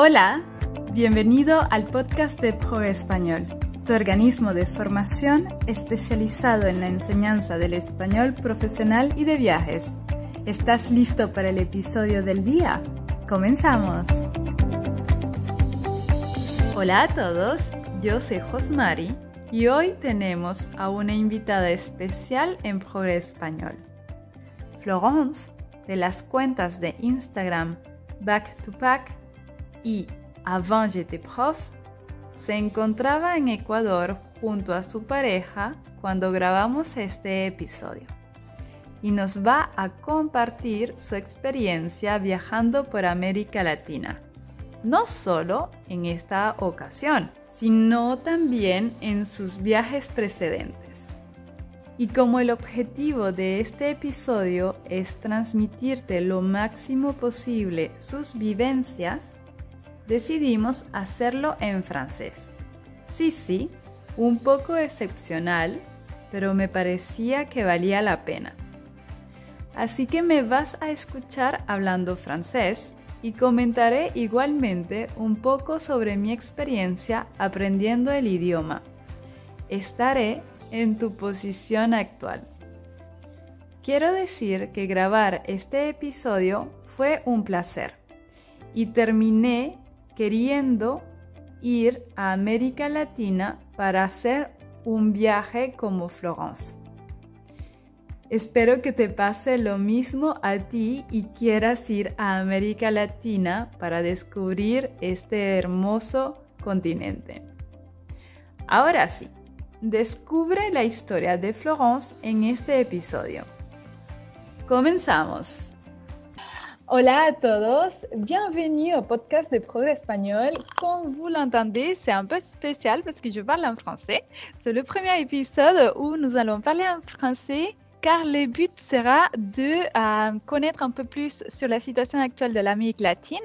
Hola, bienvenido al podcast de ProEspañol, tu organismo de formación especializado en la enseñanza del español profesional y de viajes. ¿Estás listo para el episodio del día? ¡Comenzamos! Hola a todos, yo soy Josmari y hoy tenemos a una invitada especial en ProEspañol. Florence, de las cuentas de Instagram Back to Pack y Avant j'étais prof, se encontraba en Ecuador junto a su pareja cuando grabamos este episodio y nos va a compartir su experiencia viajando por América Latina, no solo en esta ocasión, sino también en sus viajes precedentes. Y como el objetivo de este episodio es transmitirte lo máximo posible sus vivencias, decidimos hacerlo en francés. Sí, un poco excepcional, pero me parecía que valía la pena. Así que me vas a escuchar hablando francés y comentaré igualmente un poco sobre mi experiencia aprendiendo el idioma. Estaré en tu posición actual. Quiero decir que grabar este episodio fue un placer y terminé queriendo ir a América Latina para hacer un viaje como Florence. Espero que te pase lo mismo a ti y quieras ir a América Latina para descubrir este hermoso continente. Ahora sí, descubre la historia de Florence en este episodio. Comenzamos. Hola à tous, bienvenue au podcast de ProEspañol. Comme vous l'entendez, c'est un peu spécial parce que je parle en français. C'est le premier épisode où nous allons parler en français car le but sera de connaître un peu plus sur la situation actuelle de l'Amérique latine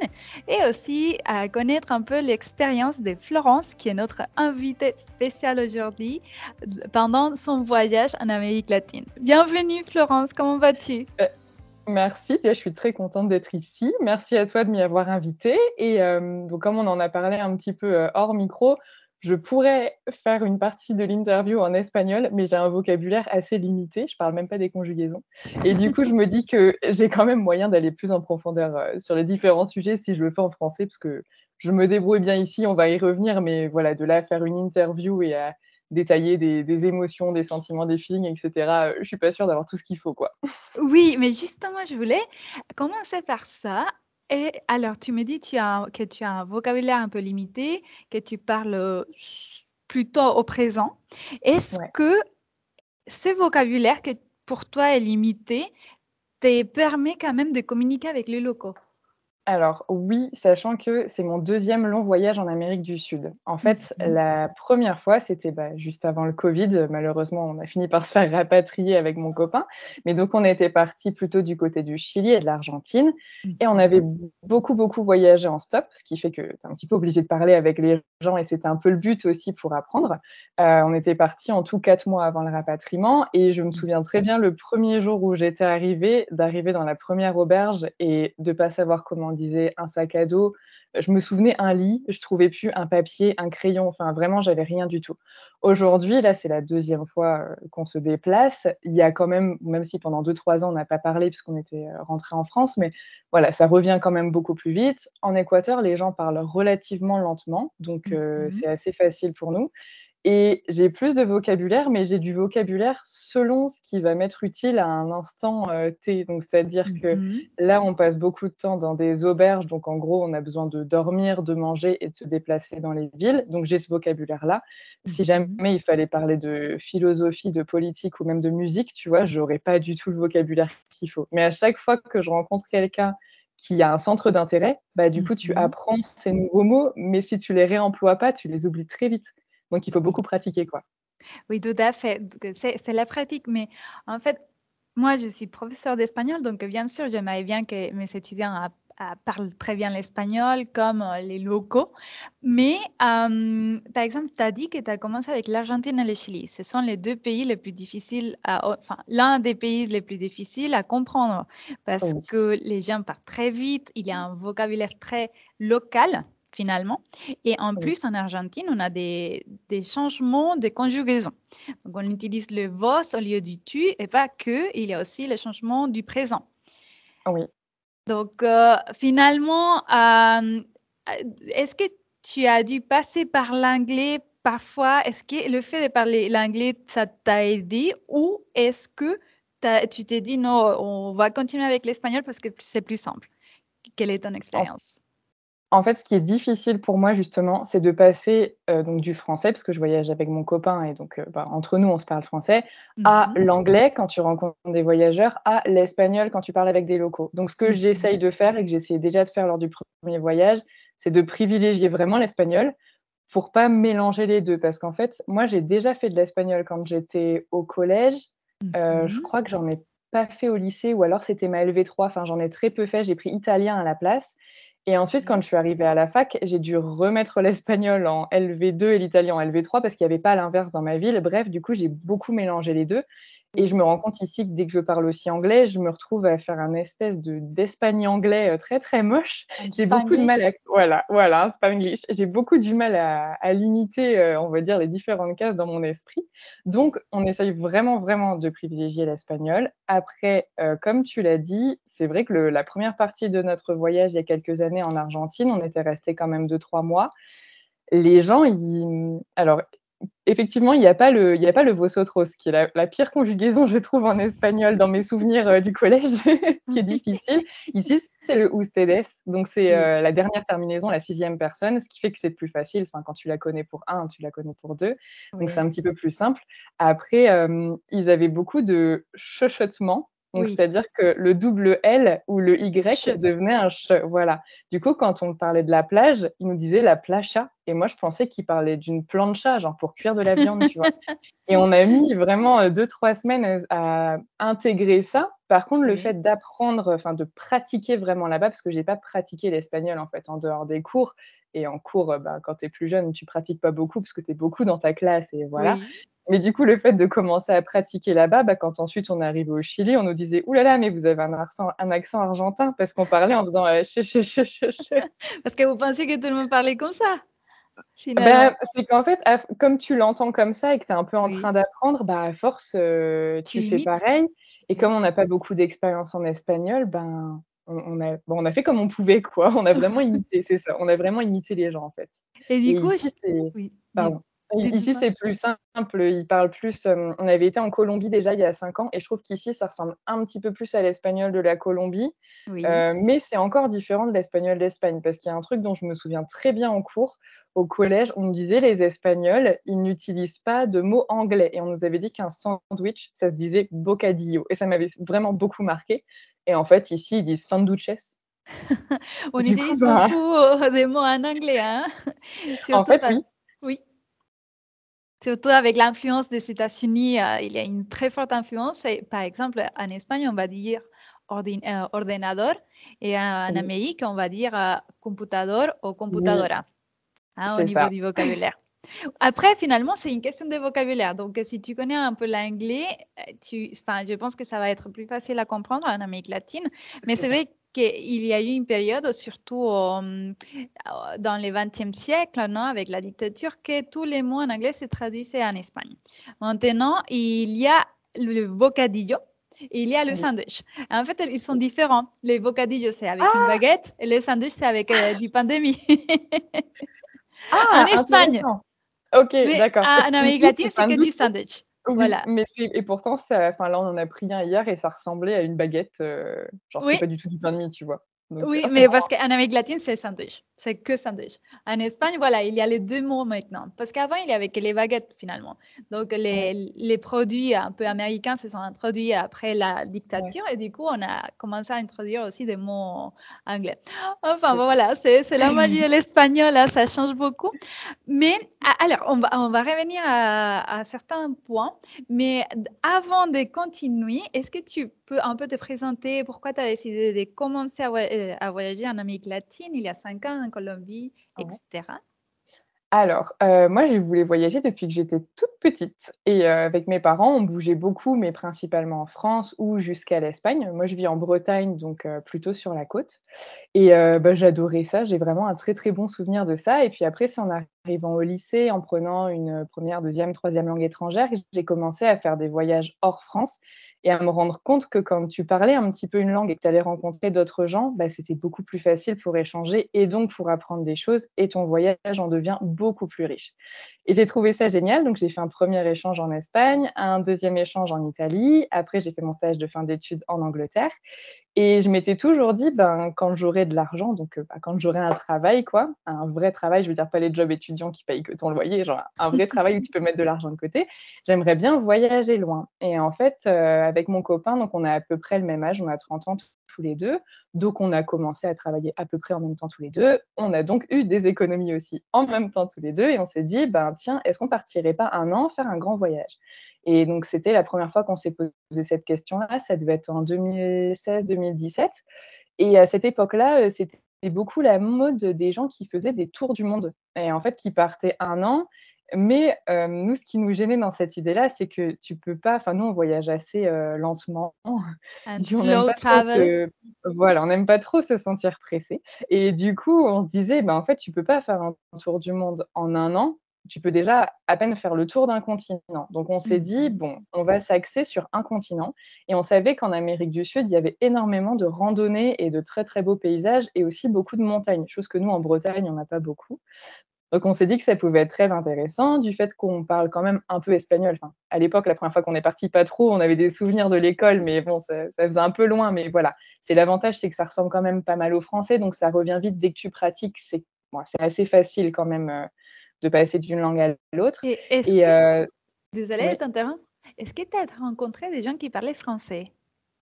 et aussi connaître un peu l'expérience de Florence, qui est notre invitée spéciale aujourd'hui pendant son voyage en Amérique latine. Bienvenue Florence, comment vas-tu? Merci, je suis très contente d'être ici. Merci à toi de m'y avoir invitée. Et donc, comme on en a parlé un petit peu hors micro, je pourrais faire une partie de l'interview en espagnol, mais j'ai un vocabulaire assez limité. Je parle même pas des conjugaisons. Et du coup, je me dis que j'ai quand même moyen d'aller plus en profondeur sur les différents sujets si je le fais en français, parce que je me débrouille bien ici, on va y revenir. Mais voilà, de là à faire une interview et à détailler des émotions, des sentiments, des feelings, etc., je suis pas sûre d'avoir tout ce qu'il faut, quoi. Oui, mais justement, je voulais commencer par ça. Et alors, tu me dis que tu as un vocabulaire un peu limité, que tu parles plutôt au présent. Est-ce Ouais. que ce vocabulaire que pour toi est limité te permet quand même de communiquer avec les locaux? Alors oui, sachant que c'est mon deuxième long voyage en Amérique du Sud. En fait, la première fois, c'était, juste avant le covid. Malheureusement, on a fini par se faire rapatrier avec mon copain. Mais donc on était partis plutôt du côté du Chili et de l'Argentine et on avait beaucoup voyagé en stop, ce qui fait que tu es un petit peu obligé de parler avec les gens et c'était un peu le but aussi pour apprendre. On était partis en tout 4 mois avant le rapatriement et je me souviens très bien le premier jour où j'étais d'arriver dans la première auberge et de pas savoir comment on disait un sac à dos. Je me souvenais un lit, je trouvais plus un papier, un crayon, enfin vraiment j'avais rien du tout. Aujourd'hui, là, c'est la deuxième fois, qu'on se déplace. Il y a quand même si pendant 2-3 ans on n'a pas parlé puisqu'on était, rentrés en France, mais voilà, ça revient quand même beaucoup plus vite. En Équateur, les gens parlent relativement lentement, donc c'est assez facile pour nous. Et j'ai plus de vocabulaire, mais j'ai du vocabulaire selon ce qui va m'être utile à un instant, T. Donc c'est-à-dire que là, on passe beaucoup de temps dans des auberges, donc en gros, on a besoin de dormir, de manger et de se déplacer dans les villes. Donc j'ai ce vocabulaire-là. Si jamais il fallait parler de philosophie, de politique ou même de musique, tu vois, j'aurais pas du tout le vocabulaire qu'il faut. Mais à chaque fois que je rencontre quelqu'un qui a un centre d'intérêt, du coup, tu apprends ces nouveaux mots, mais si tu les réemploies pas, tu les oublies très vite. Donc il faut beaucoup pratiquer, quoi. Oui, tout à fait. Donc, c'est la pratique, mais en fait, moi, je suis professeure d'espagnol, donc bien sûr, j'aimerais bien que mes étudiants parlent très bien l'espagnol comme les locaux. Mais, par exemple, tu as dit que tu as commencé avec l'Argentine et le Chili. Ce sont les deux pays les plus difficiles, enfin, l'un des pays les plus difficiles à comprendre parce Oui. que les gens parlent très vite, il y a un vocabulaire très local. finalement. Et en Oui. plus, en Argentine, on a des changements de conjugaison. Donc, on utilise le vos au lieu du tu et pas que, il y a aussi le changement du présent. Oui. Donc, finalement, est-ce que tu as dû passer par l'anglais parfois? Est-ce que le fait de parler l'anglais, ça t'a aidé ou est-ce que tu t'es dit non, on va continuer avec l'espagnol parce que c'est plus simple? Quelle est ton En expérience? En fait, ce qui est difficile pour moi justement, c'est de passer, donc du français, parce que je voyage avec mon copain et donc bah, entre nous, on se parle français, à Mhm, l'anglais quand tu rencontres des voyageurs, à l'espagnol quand tu parles avec des locaux. Donc ce que mhm. j'essaye de faire et que j'essayais déjà de faire lors du premier voyage, c'est de privilégier vraiment l'espagnol pour pas mélanger les 2. Parce qu'en fait, moi, j'ai déjà fait de l'espagnol quand j'étais au collège. Je Mhm. crois que j'en ai pas fait au lycée ou alors c'était ma LV3, enfin j'en ai très peu fait, j'ai pris italien à la place et ensuite quand Ok. je suis arrivée à la fac, j'ai dû remettre l'espagnol en LV2 et l'italien en LV3 parce qu'il y avait pas l'inverse dans ma ville. Bref, du coup, j'ai beaucoup mélangé les 2 et je me rends compte ici que dès que je parle aussi anglais, je me retrouve à faire un espèce de d'espagnanglais, très, très moche. Un J'ai beaucoup de mal à Spanglish? voilà, un Spanglish. J'ai beaucoup du mal à limiter, on va dire les différentes cases dans mon esprit. Donc on essaye vraiment, vraiment de privilégier l'espagnol. Après, comme tu l'as dit, c'est vrai que la première partie de notre voyage il y a quelques années en Argentine, on était restés quand même 2-3 mois. Les gens, alors effectivement, il y a pas le vosotros qui est la pire conjugaison, je trouve, en espagnol dans mes souvenirs, du collège, qui est difficile. Ici, c'est le ustedes, donc c'est, Oui. la dernière terminaison, la 6e personne, ce qui fait que c'est plus facile. Enfin, quand tu la connais pour un, tu la connais pour 2, donc c'est Oui. un petit peu plus simple. Après, ils avaient beaucoup de chuchotements, donc Oui. c'est-à-dire que le double L ou le Y Je. devenait un ch, voilà. Du coup, quand on parlait de la plage, ils nous disaient la plancha et moi, je pensais qu'ils parlaient d'une plancha, genre pour cuire de la viande, tu vois? Et on a mis vraiment, 2-3 semaines à intégrer ça. Par contre, le Oui. fait d'apprendre, enfin de pratiquer vraiment là-bas, parce que j'ai pas pratiqué l'espagnol, en fait, en dehors des cours et en cours, bah, quand tu es plus jeune, tu pratiques pas beaucoup parce que tu es beaucoup dans ta classe et voilà. Oui. Mais du coup, le fait de commencer à pratiquer là-bas, bah, quand ensuite on est arrivé au Chili, on nous disait: «Ouh là là, mais vous avez un accent argentin» parce qu'on parlait en faisant, che, che, che, che, che. Parce que vous pensez que tout le monde parlait comme ça, finalement? Bah, c'est qu'en fait, comme tu l'entends comme ça et que tu es un peu en train Oui. d'apprendre, bah, à force, Tu tu fais imites? pareil et comme Oui. on n'a pas beaucoup d'expérience en espagnol, ben, on a fait comme on pouvait, quoi. On a vraiment imité, c'est ça, on a vraiment imité les gens, en fait Et et du coup, ici, c'est oui, pardon. Ici, dis-moi. c'est plus simple, ils parlent plus, on avait été en Colombie déjà il y a 5 ans et je trouve qu'ici, ça ressemble un petit peu plus à l'espagnol de la Colombie, Oui. mais c'est encore différent de l'espagnol d'Espagne parce qu'il y a un truc dont je me souviens très bien en cours. Au collège, on nous disait: «Les Espagnols, ils n'utilisent pas de mots anglais» et on nous avait dit qu'un sandwich, ça se disait bocadillo et ça m'avait vraiment beaucoup marqué et en fait, ici, ils disent sándwiches. On Du coup, utilise bah, beaucoup, des mots en anglais, hein? en Surtout fait, pas oui, oui, surtout avec l'influence des États-Unis, il y a une très forte influence et par exemple, en Espagne, on va dire ordenador et en oui, Amérique, on va dire, computador ou oui, computadora, hein, au c'est niveau ça. du vocabulaire. Après, finalement, c'est une question de vocabulaire. Donc, si tu connais un peu l'anglais, enfin, je pense que ça va être plus facile à comprendre en Amérique latine. Mais C'est c'est ça. vrai qu'il y a eu une période, surtout dans le XXe siècle, non, avec la dictature, que tous les mots en anglais se traduisaient en Espagne. Maintenant, il y a le bocadillo. Et il y a le Oui. sandwich. En fait, ils sont différents. Le bocadillo, c'est avec une Ah! baguette et le sandwich, c'est avec du pain de mie. En Ah! Espagne, Intéressant. OK, mais d'accord. Parce en Amérique qu'ici, latine, c'est c'est que du sandwich. sandwich. Oui, Voilà. mais et pourtant ça, enfin là, on en a pris un hier et ça ressemblait à une baguette, genre c'était Oui, pas du tout du pain de mie, tu vois? Donc oui, ah, c'est mais marrant. parce qu'en Amérique latine, c'est sandwich. C'est que sandwich. En Espagne, voilà, il y a les 2 mots maintenant. Parce qu'avant, il y avait que les baguettes, finalement. Donc Ouais, les produits un peu américains se sont introduits après la ouais, dictature et du coup, on a commencé à introduire aussi des mots anglais. Enfin, c'est bon, ça. voilà, c'est la magie de l'espagnol, là, ça change beaucoup. Mais alors, on va revenir à certains points, mais avant de continuer, est-ce que tu peux un peu te présenter pourquoi tu as décidé de commencer à voyager en Amérique latine il y a 5 ans, en Colombie, Ouais. etc. Alors, moi, je voulais voyager depuis que j'étais toute petite et avec mes parents, on bougeait beaucoup, mais principalement en France ou jusqu'à l'Espagne. Moi, je vis en Bretagne, donc plutôt sur la côte et bah, j'adorais ça. J'ai vraiment un très, très bon souvenir de ça et puis après, c'est en arrivant au lycée, en prenant une, 1re, 2e, 3e langue étrangère, que j'ai commencé à faire des voyages hors France et à me rendre compte que quand tu parlais un petit peu une langue et que tu allais rencontrer d'autres gens, bah, c'était beaucoup plus facile pour échanger et donc pour apprendre des choses et ton voyage en devient beaucoup plus riche. Et j'ai trouvé ça génial, donc j'ai fait un premier échange en Espagne, un deuxième échange en Italie, après j'ai fait mon stage de fin d'études en Angleterre et je m'étais toujours dit, ben, quand j'aurai de l'argent, donc bah, quand j'aurai un travail quoi, un vrai travail, je veux dire pas les jobs étudiants qui payent que ton loyer, genre un vrai travail où tu peux mettre de l'argent de côté, j'aimerais bien voyager loin et en fait, avec mon copain, donc on a à peu près le même âge, on a 30 ans tous les 2, donc on a commencé à travailler à peu près en même temps tous les 2. On a donc eu des économies aussi en même temps tous les 2 et on s'est dit: «Ben, tiens, est-ce qu'on partirait pas un an faire un grand voyage?» Et donc c'était la première fois qu'on s'est posé cette question-là, ça devait être en 2016-2017 et à cette époque-là, c'était beaucoup la mode des gens qui faisaient des tours du monde et en fait qui partaient un an. Mais nous, ce qui nous gênait dans cette idée-là, c'est que tu peux pas enfin nous, on voyage assez, lentement. Un Du on n'aime slow pas trop travel. se voilà, on n'aime pas trop se sentir pressé et du coup, on se disait: «Ben, en fait, tu peux pas faire un tour du monde en un an. Tu peux déjà à peine faire le tour d'un continent». Donc on s'est dit: Mhm. «Bon, on va s'axer sur un continent» et on savait qu'en Amérique du Sud, il y avait énormément de randonnées et de très, très beaux paysages et aussi beaucoup de montagnes, chose que nous, en Bretagne, on n'a pas beaucoup. Donc on s'est dit que ça pouvait être très intéressant, du fait qu'on parle quand même un peu espagnol. Enfin, à l'époque, la première fois qu'on est parti, pas trop, on avait des souvenirs de l'école, mais bon, ça faisait un peu loin, mais voilà. C'est l'avantage, c'est que ça ressemble quand même pas mal au français, donc ça revient vite dès que tu pratiques. C'est assez facile quand même, de passer d'une langue à l'autre Et est-ce et que, désolée de oui. t'interrompre, est-ce que tu as rencontré des gens qui parlaient français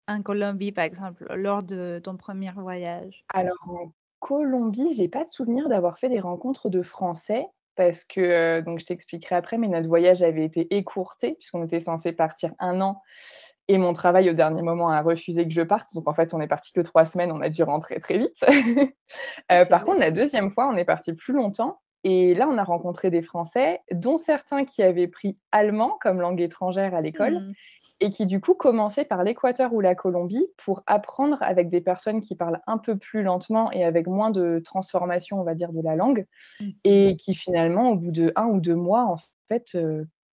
en Colombie, par exemple, lors de ton premier voyage? Alors en Colombie, j'ai pas de souvenir d'avoir fait des rencontres de Français parce que, donc je t'expliquerai après, mais notre voyage avait été écourté puisqu'on était censé partir un an et mon travail au dernier moment a refusé que je parte. Donc en fait, on est parti que 3 semaines, on a dû rentrer très vite. Ok, Par contre, la deuxième fois, on est parti plus longtemps et là, on a rencontré des Français, dont certains qui avaient pris allemand comme langue étrangère à l'école hmm. et qui du coup commençaient par l'Équateur ou la Colombie pour apprendre avec des personnes qui parlent un peu plus lentement et avec moins de transformation, on va dire, de la langue Mhm. et qui finalement, au bout de 1 ou 2 mois, en fait,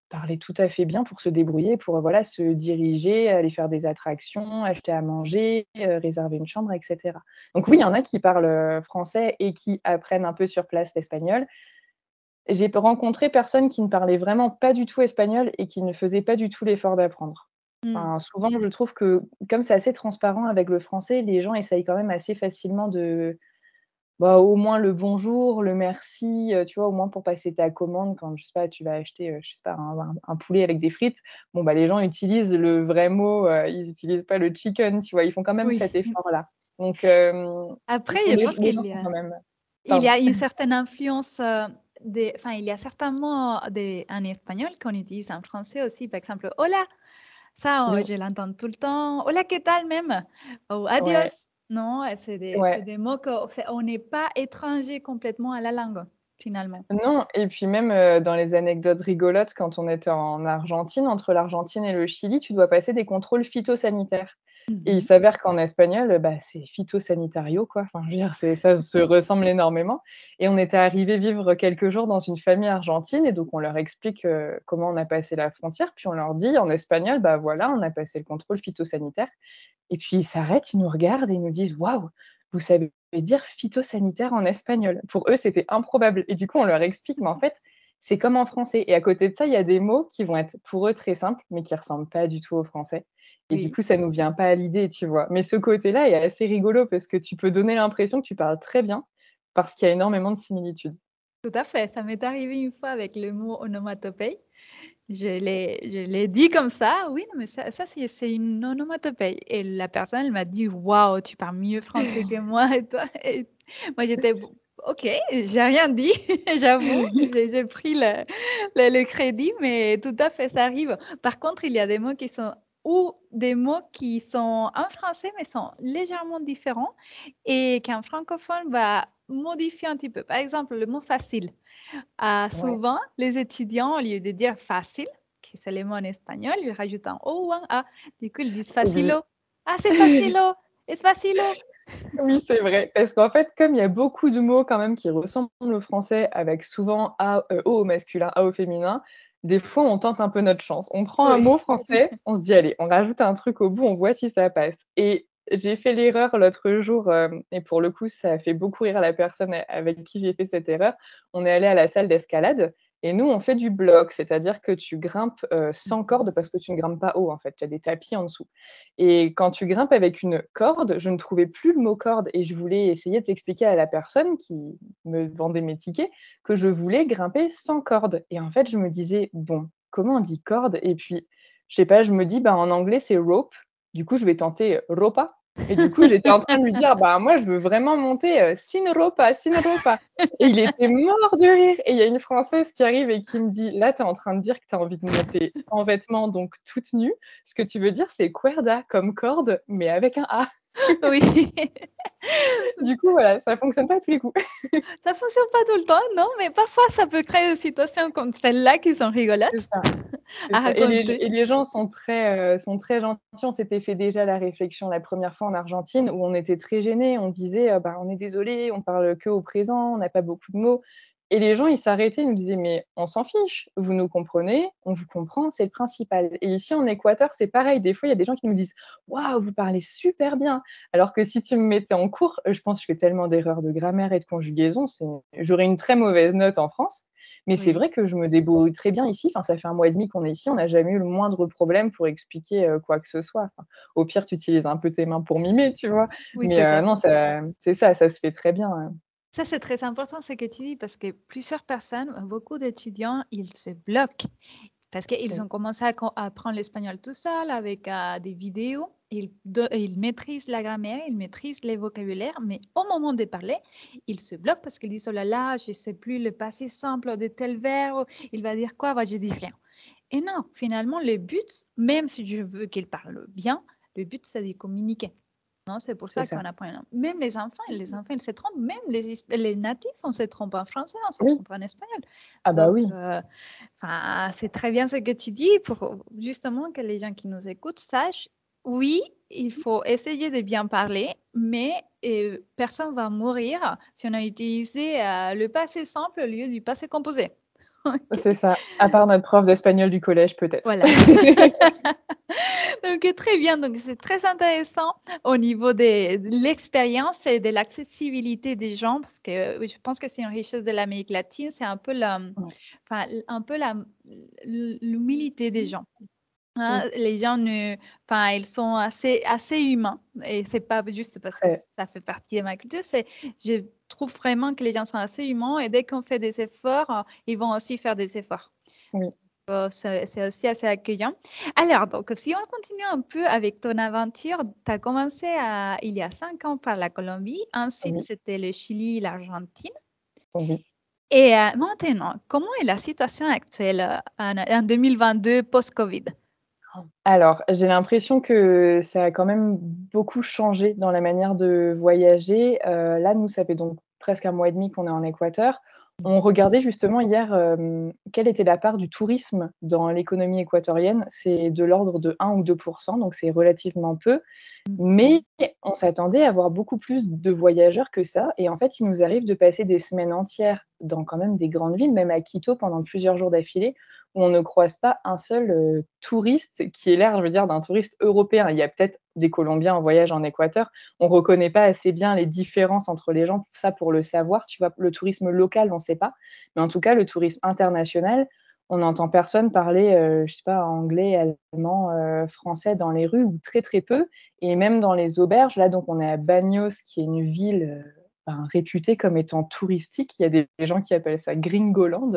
parlaient tout à fait bien pour se débrouiller, pour, voilà, se diriger, aller faire des attractions, acheter à manger, réserver une chambre et cetera. Donc oui, il y en a qui parlent, français et qui apprennent un peu sur place l'espagnol. J'ai rencontré personne qui ne parlait vraiment pas du tout espagnol et qui ne faisait pas du tout l'effort d'apprendre. Hmm. Enfin, souvent, je trouve que comme c'est assez transparent avec le français, les gens essayent quand même assez facilement de bah, au moins le bonjour, le merci, tu vois? Au moins pour passer ta commande quand, je sais pas, tu vas acheter, je sais pas, un poulet avec des frites. Bon, bah, les gens utilisent le vrai mot, ils utilisent pas le chicken, tu vois? Ils font quand même Oui. cet effort-là. Donc Après, je les pense les gens qu'il y font a, quand même il y pardon. a une certaine influence enfin, il y a certains mots en espagnol qu'on utilise en français aussi. Par exemple, hola, ça, Oui, je l'entends tout le temps. Hola, ¿qué tal même? Ou ouais, adios. Non, c'est ouais. des mots on n'est pas étranger complètement à la langue, finalement. Non et puis même, dans les anecdotes rigolotes, quand on était en Argentine, entre l'Argentine et le Chili, tu dois passer des contrôles phytosanitaires et il Mhm. s'avère qu'en espagnol, bah, c'est phytosanitario quoi, enfin je veux dire, ça se ressemble énormément et on était arrivés vivre quelques jours dans une famille argentine et donc on leur explique, comment on a passé la frontière, puis on leur dit en espagnol: «Bah, voilà, on a passé le contrôle phytosanitaire». Et puis ils s'arrêtent, ils nous regardent et ils nous disent: «Waouh, vous savez dire phytosanitaire en espagnol?» Pour eux, c'était improbable et du coup, on leur explique, mais en fait, c'est comme en français et à côté de ça, il y a des mots qui vont être pour eux très simples, mais qui ressemblent pas du tout au français et du Oui, coup, ça nous vient pas à l'idée, tu vois? Mais ce côté-là est assez rigolo parce que tu peux donner l'impression que tu parles très bien parce qu'il y a énormément de similitudes. tout à fait. Ça m'est arrivé une fois avec le mot onomatopée. Je l'ai dit comme ça, oui, non, mais ça c'est une onomatopée. Et la personne, elle m'a dit, waouh, tu parles mieux français que moi et toi. Et moi, j'étais, ok, j'ai rien dit, j'avoue, j'ai pris le crédit, mais tout à fait, ça arrive. Par contre, il y a des mots qui sont ou des mots qui sont en français mais sont légèrement différents et qu'un francophone va modifier un petit peu. Par exemple, le mot facile. Ouais. Souvent, les étudiants, au lieu de dire facile, qui c'est le mot en espagnol, ils rajoutent un O ou un A. Du coup, ils disent Oui. facilo. Ah, c'est facilo. Es facilo. Oui, c'est vrai. Parce qu'en fait, comme il y a beaucoup de mots quand même qui ressemblent au français avec souvent A, O au masculin, A au féminin, des fois, on tente un peu notre chance. On prend un Oui. mot français, on se dit: «Allez, on rajoute un truc au bout, on voit si ça passe» et j'ai fait l'erreur l'autre jour, et pour le coup, ça a fait beaucoup rire la personne avec qui j'ai fait cette erreur. On est allés à la salle d'escalade et nous, on fait du bloc, c'est-à-dire que tu grimpes, sans Mhm. corde parce que tu ne grimpes pas haut, en fait. Tu as des tapis en dessous. Et quand tu grimpes avec une corde, je ne trouvais plus le mot corde et je voulais essayer de l'expliquer à la personne qui me vendait mes tickets que je voulais grimper sans corde. Et en fait, je me disais: «Bon, comment on dit corde?» et puis, je sais pas, je me dis: «Bah, en anglais, c'est rope, du coup, je vais tenter, ropa» et du coup, j'étais en train de lui dire: «Bah, moi, je veux vraiment monter, sin ropa» et il était mort de rire et il y a une Française qui arrive et qui me dit: «Là, tu es en train de dire que tu as envie de monter en vêtements, donc toute nue. Ce que tu veux dire, c'est cuerda, comme corde, mais avec un A». Oui. Du coup, voilà, ça fonctionne pas à tous les coups. Ça fonctionne pas tout le temps, non, mais parfois ça peut créer des situations comme celle-là qui sont C'est rigolotes ça, c'est à ça raconter. et les gens sont très gentils. On s'était fait déjà la réflexion la première fois en Argentine où on était très gênés. On disait: «Bah, on est désolés, on parle que au présent, on n'a pas beaucoup de mots» et les gens, ils s'arrêtaient, ils nous disaient: «Mais on s'en fiche, vous nous comprenez, on vous comprend, c'est le principal» et ici, en Équateur, c'est pareil. Des fois, il y a des gens qui nous disent: «Waouh, vous parlez super bien!» alors que si tu me mettais en cours, je pense que je fais tellement d'erreurs de grammaire et de conjugaison, j'aurais une très mauvaise note en France. Mais c'est Oui, vrai que je me débrouille très bien ici. Enfin, ça fait 1 mois et demi qu'on est ici, on n'a jamais eu le moindre problème pour expliquer, quoi que ce soit. Enfin, au pire, tu utilises un peu tes mains pour mimer, tu vois? oui, Mais tout à non, fait. ça c'est ça, ça se fait très bien, Ça, c'est très important ce que tu dis parce que plusieurs personnes, beaucoup d'étudiants, ils se bloquent parce qu'ils oui. ont commencé à apprendre l'espagnol tout seul avec des vidéos. Ils maîtrisent la grammaire, ils maîtrisent les vocabulaires, mais au moment de parler, ils se bloquent parce qu'ils disent: oh là là, je ne sais plus le passé simple de tel verbe, il va dire quoi? Bah, je dis rien. Et non, finalement, le but, même si je veux qu'ils parlent bien, le but, c'est de communiquer. Non, c'est pour C'est ça ça. qu'on apprend. Même les enfants, ils se trompent. Même les natifs, on se trompe en français, on se Oui. trompe en espagnol. Ah bah Donc, oui. c'est très bien ce que tu dis pour justement que les gens qui nous écoutent sachent, oui, il faut essayer de bien parler, mais personne va mourir si on a utilisé le passé simple au lieu du passé composé. Ok. C'est ça. À part notre prof d'espagnol du collège, peut-être. Voilà. Donc, très bien. Donc, c'est très intéressant au niveau de l'expérience et de l'accessibilité des gens, parce que oui, je pense que c'est une richesse de l'Amérique latine, c'est un peu Ouais. enfin, un peu l'humilité des gens. Oui, Hein, les gens enfin, ils sont assez humains et c'est pas juste parce que très. ça fait partie de ma culture, je trouve vraiment que les gens sont assez humains et dès qu'on fait des efforts, ils vont aussi faire des efforts. Oui, C'est aussi assez accueillant. Alors, donc, si on continue un peu avec ton aventure, tu as commencé il y a 5 ans par la Colombie, ensuite oui, c'était le Chili, l'Argentine. oui. Et maintenant, comment est la situation actuelle en 2022 post-Covid? Alors, j'ai l'impression que ça a quand même beaucoup changé dans la manière de voyager. Là, nous, ça fait donc presque 1 mois et demi qu'on est en Équateur. On regardait justement hier, quelle était la part du tourisme dans l'économie équatorienne. C'est de l'ordre de 1 ou 2 %, donc c'est relativement peu. Mais on s'attendait à avoir beaucoup plus de voyageurs que ça et en fait, il nous arrive de passer des semaines entières dans quand même des grandes villes, même à Quito pendant plusieurs jours d'affilée, où on ne croise pas un seul, touriste qui ait l'air, je veux dire, d'un touriste européen. Il y a peut-être des Colombiens en voyage en Équateur. On reconnaît pas assez bien les différences entre les gens, ça pour le savoir, tu vois? Le tourisme local, on sait pas, mais en tout cas, le tourisme international, on n'entend personne parler, je sais pas, anglais, allemand, français dans les rues ou très, très peu et même dans les auberges, là, donc on est à Bagnos, qui est une ville, réputé comme étant touristique. Il y a des gens qui appellent ça Gringoland.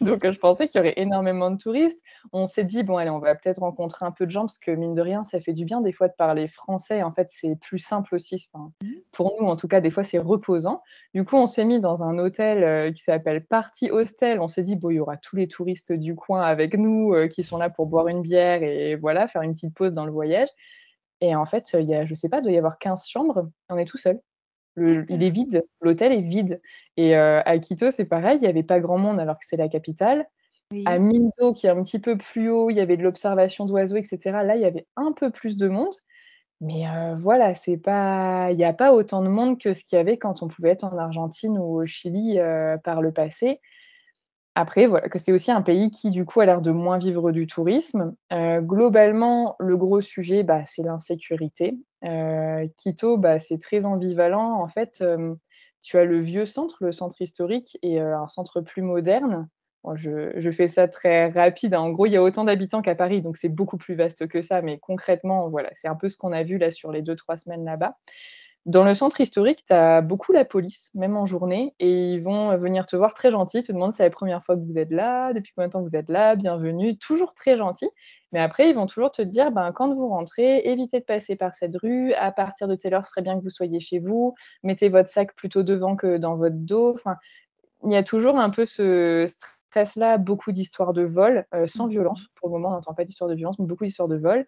Donc, je pensais qu'il y aurait énormément de touristes. On s'est dit: «Bon allez, on va peut-être rencontrer un peu de gens» parce que mine de rien, ça fait du bien des fois de parler français. En fait, c'est plus simple aussi, enfin, Mmh. pour nous en tout cas, des fois, c'est reposant. Du coup, on s'est mis dans un hôtel, qui s'appelle Party Hostel. On s'est dit: «Bon, il y aura tous les touristes du coin avec nous, qui sont là pour boire une bière et voilà, faire une petite pause dans le voyage» et en fait, il y a je sais pas, il doit y avoir 15 chambres. On est tout seul. Il est D'accord. vide, l'hôtel est vide et à Quito, c'est pareil, il y avait pas grand monde alors que c'est la capitale. À Oui. Minto, qui est un petit peu plus haut, il y avait de l'observation d'oiseaux et cetera. Là, il y avait un peu plus de monde, mais voilà, c'est pas il y a pas autant de monde que ce qu'il y avait quand on pouvait être en Argentine ou au Chili, par le passé. Après, voilà, que c'est aussi un pays qui, du coup, a l'air de moins vivre du tourisme. Globalement, le gros sujet, bah, c'est l'insécurité. Quito, bah, c'est très ambivalent. En fait, tu as le vieux centre, le centre historique et un centre plus moderne. Bon, je fais ça très rapide, hein. En gros, il y a autant d'habitants qu'à Paris, donc c'est beaucoup plus vaste que ça, mais concrètement, voilà, c'est un peu ce qu'on a vu là sur les 2-3 semaines là-bas. Dans le centre historique, tu as beaucoup la police, même en journée et ils vont venir te voir très gentils, te demandent: «C'est la première fois que vous êtes là? Depuis combien de temps vous êtes là? Bienvenue». Toujours très gentils, mais après ils vont toujours te dire: «Ben, quand vous rentrez, évitez de passer par cette rue, à partir de telle heure, ce serait bien que vous soyez chez vous, mettez votre sac plutôt devant que dans votre dos». Enfin, il y a toujours un peu ce stress-là, beaucoup d'histoires de vol, sans Mmh. violence. Pour le moment, on n'entend pas d'histoires de violence, mais beaucoup d'histoires de vol.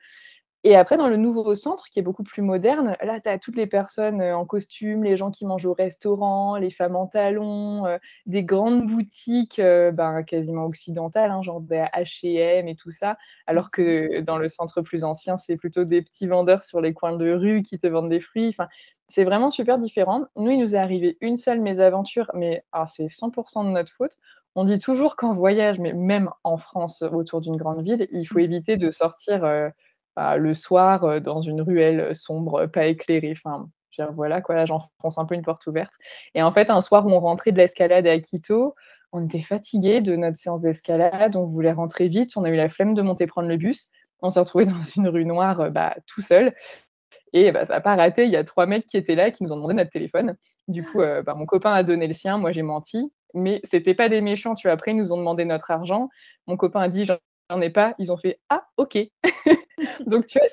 Et après dans le nouveau centre qui est beaucoup plus moderne, là, tu as toutes les personnes, en costume, les gens qui mangent au restaurant, les femmes en talons, des grandes boutiques, ben, quasiment occidentales, hein, genre des H&M et tout ça. Alors Mmh. que dans le centre plus ancien, c'est plutôt des petits vendeurs sur les coins de rue qui te vendent des fruits. Enfin, c'est vraiment super différent. Nous, il nous est arrivé une seule mésaventure, mais alors c'est 100 de notre faute. On dit toujours qu'en voyage, mais même en France, autour d'une grande ville, il faut Mmh. éviter de sortir, le soir, dans une ruelle, sombre, pas éclairée, enfin, je veux dire, voilà quoi, là, j'enfonce un peu une porte ouverte et en fait, un soir où on rentrait de l'escalade à Quito, on était fatigués de notre séance d'escalade, on voulait rentrer vite, on a eu la flemme de monter prendre le bus. On s'est retrouvés dans une rue noire, bah, tout seuls et bah, ça a pas raté, il y a 3 mecs qui étaient là, qui nous ont demandé notre téléphone. Du coup, bah, mon copain a donné le sien, moi j'ai menti, mais c'était pas des méchants, tu vois? Après, ils nous ont demandé notre argent. Mon copain a dit: «J'en ai pas». Ils ont fait: «Ah OK». Donc tu vois,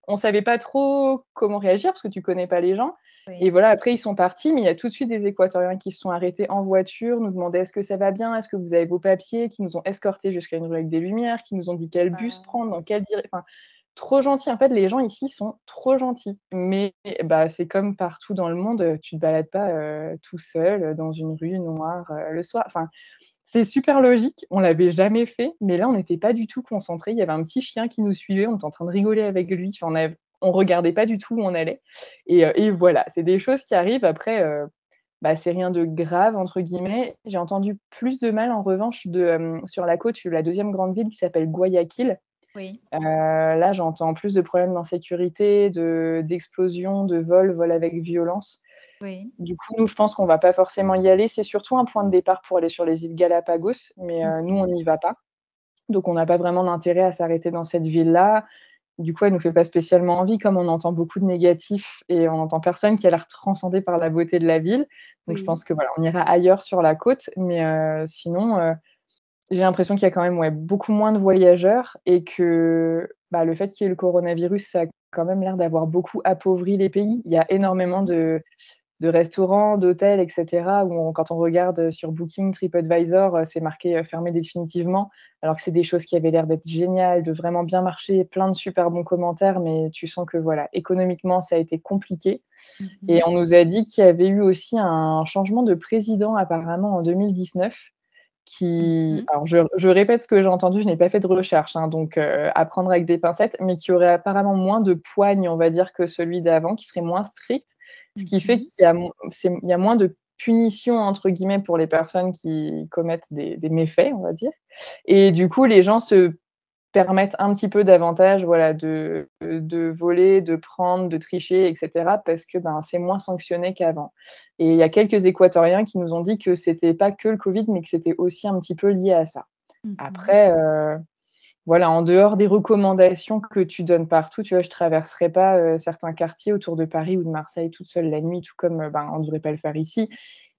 on savait pas trop comment réagir parce que tu connais pas les gens et Oui. voilà, après ils sont partis, mais il y a tout de suite des Équatoriens qui se sont arrêtés en voiture, nous demandaient: «Est-ce que ça va bien? Est-ce que vous avez vos papiers?» qui nous ont escortés jusqu'à une rue avec des lumières, qui nous ont dit quel bus Waouh! prendre, dans quelle enfin, trop gentils. En fait, les gens ici sont trop gentils, mais bah, c'est comme partout dans le monde, tu te balades pas, tout seul, dans une rue noire, le soir. Enfin, c'est super logique, on l'avait jamais fait, mais là, on n'était pas du tout concentrés. Il y avait un petit chien qui nous suivait, on était en train de rigoler avec lui, enfin, on regardait pas du tout où on allait et voilà, c'est des choses qui arrivent. Après, bah, c'est rien de «grave» entre guillemets. J'ai entendu plus de mal en revanche sur la côte, la deuxième grande ville qui s'appelle Guayaquil. Oui. Là, j'entends plus de problèmes d'insécurité, d'explosions, de vols avec violence. Oui. Du coup, nous, je pense qu'on va pas forcément y aller. C'est surtout un point de départ pour aller sur les îles Galapagos, mais nous, Mmh. on n'y va pas. Donc on n'a pas vraiment d'intérêt à s'arrêter dans cette ville-là. Du coup, elle nous fait pas spécialement envie, comme on entend beaucoup de négatifs et on entend personne qui a l'air transcendé par la beauté de la ville. Donc je Oui. pense que voilà, on ira ailleurs sur la côte, mais sinon, j'ai l'impression qu'il y a quand même, ouais, beaucoup moins de voyageurs et que, bah, le fait qu'il y ait le coronavirus, ça a quand même l'air d'avoir beaucoup appauvri les pays. Il y a énormément Mmh. de restaurants, d'hôtels et cetera où quand on regarde, sur Booking, TripAdvisor, c'est marqué, «fermé définitivement», alors que c'est des choses qui avaient l'air d'être géniales, de vraiment bien marcher, plein de super bons commentaires, mais tu sens que voilà, économiquement, ça a été compliqué et Mmh. on nous a dit qu'il y avait eu aussi un changement de président apparemment en 2019 qui Mmh. alors je répète ce que j'ai entendu, je n'ai pas fait de recherche, hein, donc à prendre avec des pincettes, mais qui aurait apparemment moins de poigne, on va dire, que celui d'avant, qui serait moins strict. Ce qui fait Mmh. qu'il y a moins de «punitions» entre guillemets pour les personnes qui commettent des méfaits, on va dire et du coup, les gens se permettent un petit peu davantage, voilà, de voler, de prendre, de tricher et cetera parce que, ben, c'est moins sanctionné qu'avant et il y a quelques équatoriens qui nous ont dit que c'était pas que le Covid, mais que c'était aussi un petit peu lié à ça. Mmh. Après, voilà, en dehors des recommandations que tu donnes partout, tu vois, je traverserai pas, certains quartiers autour de Paris ou de Marseille toute seule la nuit, tout comme, ben, on ne devrait pas le faire ici.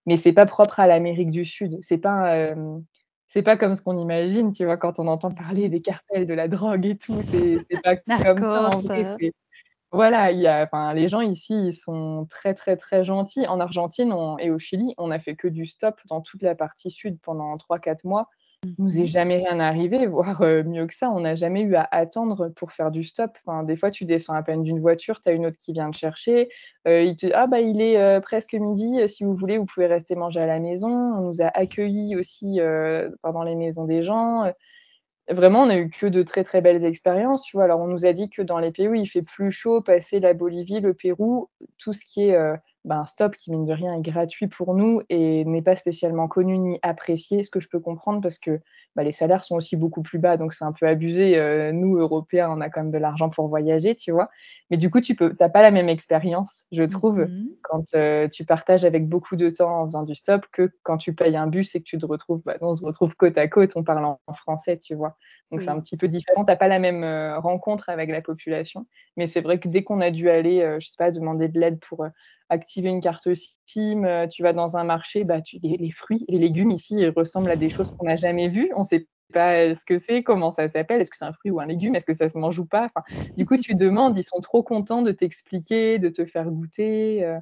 Mais c'est pas propre à l'Amérique du Sud. C'est pas comme ce qu'on imagine, tu vois? Quand on entend parler Mmh. des cartels de la drogue et tout, c'est pas comme ça Narcos, en vrai, c'est voilà, il y a enfin, les gens ici, ils sont très, très, très gentils. En Argentine, et au Chili, on a fait que du stop dans toute la partie sud pendant 3 4 mois. Il nous est mmh. jamais rien arrivé, voire, mieux que ça, on n'a jamais eu à attendre pour faire du stop. Enfin, des fois, tu descends à peine d'une voiture, tu as une autre qui vient te chercher, il te: «Ah bah, il est, presque midi, si vous voulez, vous pouvez rester manger à la maison». On nous a accueillis aussi, pendant les maisons des gens, vraiment, on a eu que de très, très belles expériences, tu vois? Alors, on nous a dit que dans les pays où il fait plus chaud, passer la Bolivie, le Pérou, tout ce qui est, ben, stop qui, mine de rien, est gratuit pour nous et n'est pas spécialement connu ni apprécié, ce que je peux comprendre parce que, bah, les salaires sont aussi beaucoup plus bas, donc c'est un peu abusé. Nous, Européens, on a quand même de l'argent pour voyager, tu vois? Mais du coup, tu as pas la même expérience, je Mmh trouve, mh. quand, tu partages avec beaucoup de temps en faisant du stop que quand tu payes un bus et que tu te retrouves, bah, nous, on se retrouve côte à côte, on parle en français, tu vois? Donc c'est un Oui. petit peu différent. Tu as pas la même, rencontre avec la population. Mais c'est vrai que dès qu'on a dû aller, je sais pas, demander de l'aide pour, activer une carte SIM, tu vas dans un marché, bah, tu les fruits et les légumes ici, ils ressemblent à des choses qu'on n'a jamais vues. On sait pas, ce que c'est, comment ça s'appelle. Est-ce que c'est un fruit ou un légume? Est-ce que ça se mange ou pas? Enfin, du coup, tu demandes, ils sont trop contents de t'expliquer, de te faire goûter,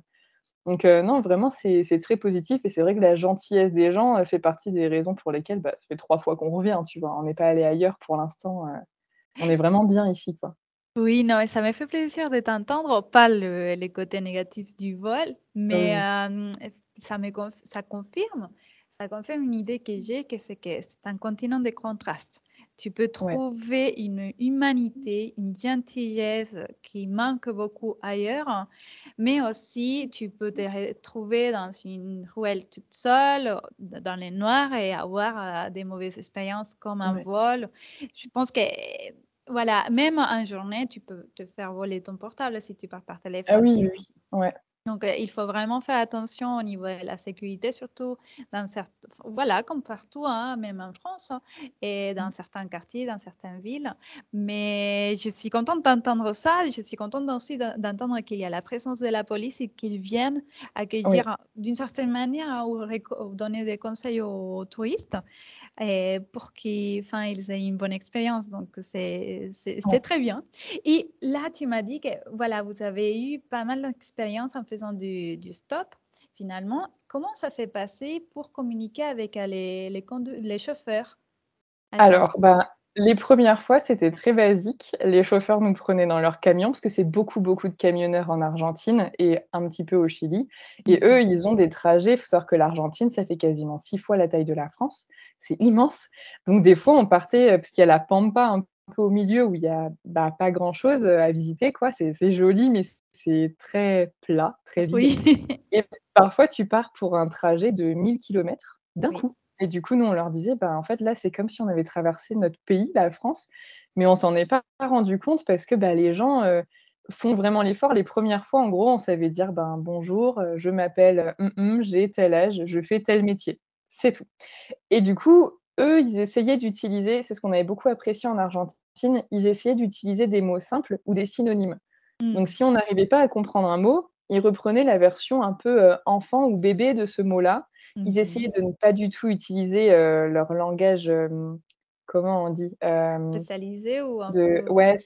donc non, vraiment, c'est très positif et c'est vrai que la gentillesse des gens, fait partie des raisons pour lesquelles, bah, ça fait 3 fois qu'on revient, tu vois? On n'est pas allé ailleurs pour l'instant, on est vraiment bien ici, quoi. Oui, non, et ça m'a fait plaisir de t'entendre, pas les côtés négatifs du vol, mais Oui, ça confirme une idée que j'ai, que c'est un continent de contrastes. Tu peux ouais, trouver une humanité, une gentillesse qui manque beaucoup ailleurs, mais aussi tu peux te retrouver dans une ruelle toute seule, dans les noirs et avoir des mauvaises expériences comme un ouais. vol. Je pense que voilà, même en journée, tu peux te faire voler ton portable si tu pars par Ah téléphone. oui, oui, oui. Ouais. Donc, il faut vraiment faire attention au niveau de la sécurité, surtout dans certains, voilà, comme partout, hein, même en France, hein, et dans Mmh. certains quartiers, dans certaines villes. Mais je suis contente d'entendre ça. Je suis contente aussi d'entendre qu'il y a la présence de la police et qu'ils viennent Oui. accueillir d'une certaine manière, hein, ou donner des conseils aux touristes et pour qu'ils enfin, ils aient une bonne expérience. Donc, c'est Ouais. très bien. Et là, tu m'as dit que voilà, vous avez eu pas mal d'expérience en faisant du stop. Finalement, comment ça s'est passé pour communiquer avec les chauffeurs Alors, argentins? bah, les premières fois, c'était très basique. Les chauffeurs nous prenaient dans leur camion, parce que c'est beaucoup, beaucoup de camionneurs en Argentine et un petit peu au Chili. Et eux, Mhm. ils ont des trajets, il faut savoir que l'Argentine, ça fait quasiment 6 fois la taille de la France. C'est immense. Donc des fois, on partait, parce qu'il y a la pampa un peu au milieu où il y a, bah, pas grand-chose, à visiter, quoi. C'est joli, mais c'est très plat, très vide. Oui. Et parfois, tu pars pour un trajet de 1 000 kilomètres d'un Oui. coup. Et du coup, nous, on leur disait: «Bah, en fait, là, c'est comme si on avait traversé notre pays, la France», mais on s'en est pas rendu compte parce que, bah, les gens, font vraiment l'effort. Les premières fois, en gros, on savait dire: «Ben, bonjour, je m'appelle, j'ai tel âge, je fais tel métier». C'est tout. Et du coup, eux, ils essayaient d'utiliser c'est ce qu'on avait beaucoup apprécié en Argentine, ils essayaient d'utiliser des mots simples ou des synonymes. Donc Mm. si on n'arrivait pas à comprendre un mot, ils reprenaient la version un peu, enfant ou bébé de ce mot-là. Ils Mhm. essayaient de ne pas du tout utiliser, leur langage, comment on dit? Spécialisé ou un De peu. ouais,